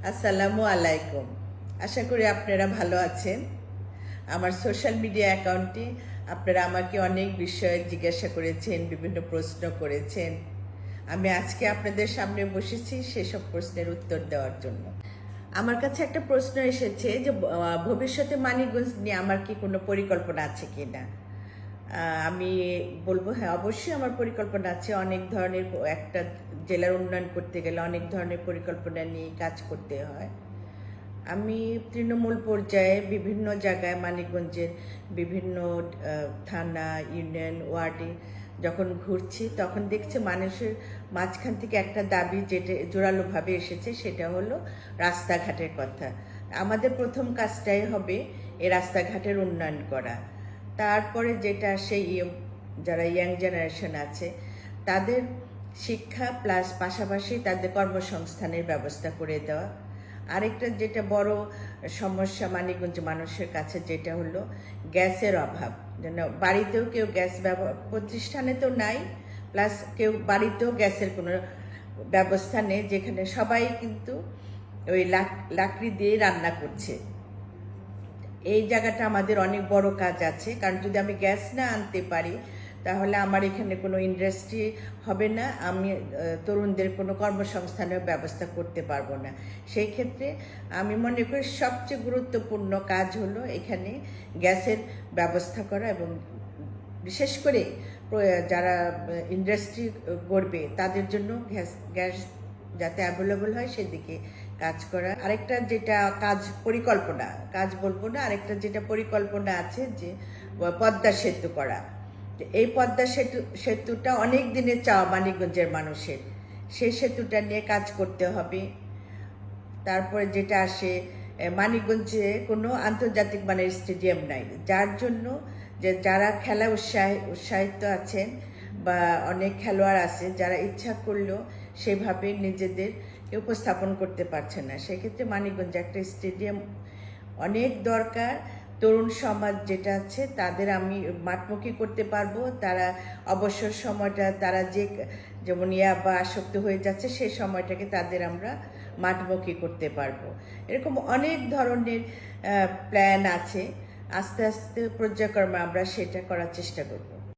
আসসালামু আলাইকুম। আশা করি আপনারা ভালো আছেন। আমার সোশ্যাল মিডিয়া অ্যাকাউন্টে আপনারা আমাকে অনেক বিষয়ে জিজ্ঞাসা করেছেন, বিভিন্ন প্রশ্ন করেছেন। আমি আজকে আপনাদের সামনে বসেছি সেসব প্রশ্নের উত্তর দেওয়ার জন্য। আমার কাছে একটা প্রশ্ন এসেছে যে ভবিষ্যতে মানিকগঞ্জ নিয়ে আমার কি কোনো পরিকল্পনা আছে কি না। আমি বলবো হ্যাঁ, অবশ্যই আমার পরিকল্পনা আছে। অনেক ধরনের, একটা জেলার উন্নয়ন করতে গেলে অনেক ধরনের পরিকল্পনা নিয়ে কাজ করতে হয়। আমি তৃণমূল পর্যায়ে বিভিন্ন জায়গায় মানিকগঞ্জের বিভিন্ন থানা, ইউনিয়ন, ওয়ার্ডে যখন ঘুরছি তখন দেখছি মানুষের মাঝখান থেকে একটা দাবি যেটা জোরালোভাবে এসেছে, সেটা হলো রাস্তাঘাটের কথা। আমাদের প্রথম কাজটাই হবে এই রাস্তাঘাটের উন্নয়ন করা। তারপরে যেটা সেই যারা ইয়াং জেনারেশন আছে তাদের শিক্ষা প্লাস পাশাপাশি তাদের কর্মসংস্থানের ব্যবস্থা করে দেওয়া। আরেকটা যেটা বড় সমস্যা মানিকগঞ্জ মানুষের কাছে, যেটা হলো গ্যাসের অভাব। যেন বাড়িতেও কেউ গ্যাস প্রতিষ্ঠানে তো নাই, প্লাস কেউ বাড়িতেও গ্যাসের কোনো ব্যবস্থা নেই, যেখানে সবাই কিন্তু ওই লাকড়ি দিয়ে রান্না করছে। এই জায়গাটা আমাদের অনেক বড় কাজ আছে, কারণ যদি আমি গ্যাস না আনতে পারি তাহলে আমার এখানে কোনো ইন্ডাস্ট্রি হবে না, আমি তরুণদের কোনো কর্মসংস্থানের ব্যবস্থা করতে পারবো না। সেই ক্ষেত্রে আমি মনে করি সবচেয়ে গুরুত্বপূর্ণ কাজ হলো এখানে গ্যাসের ব্যবস্থা করা, এবং বিশেষ করে যারা ইন্ডাস্ট্রি করবে তাদের জন্য গ্যাস যাতে অ্যাভেলেবল হয় সেদিকে কাজ করা। আরেকটা যেটা কাজ বলবো না, আরেকটা যেটা পরিকল্পনা আছে যে পদ্মা সেতু করা। এই পদ্মা সেতুটা অনেক দিনের চাওয়া মানিকগঞ্জের মানুষের, সেই সেতুটা নিয়ে কাজ করতে হবে। তারপরে যেটা আসে, মানিকগঞ্জে কোনো আন্তর্জাতিক মানের স্টেডিয়াম নাই, যার জন্য যে যারা খেলা উৎসাহিত আছেন বা অনেক খেলোয়াড় আছে যারা ইচ্ছা করলেও সেভাবে নিজেদেরকে উপস্থাপন করতে পারছে না। সেক্ষেত্রে মানিকগঞ্জে একটা স্টেডিয়াম অনেক দরকার। তরুণ সমাজ যেটা আছে তাদের আমি মাঠমুখী করতে পারবো। তারা অবসর সময়টা তারা যেমন বা আসক্ত হয়ে যাচ্ছে, সেই সময়টাকে তাদের আমরা মাঠমুখী করতে পারবো। এরকম অনেক ধরনের প্ল্যান আছে। আস্তে আস্তে পর্যায়ক্রমে আমরা সেটা করার চেষ্টা করব।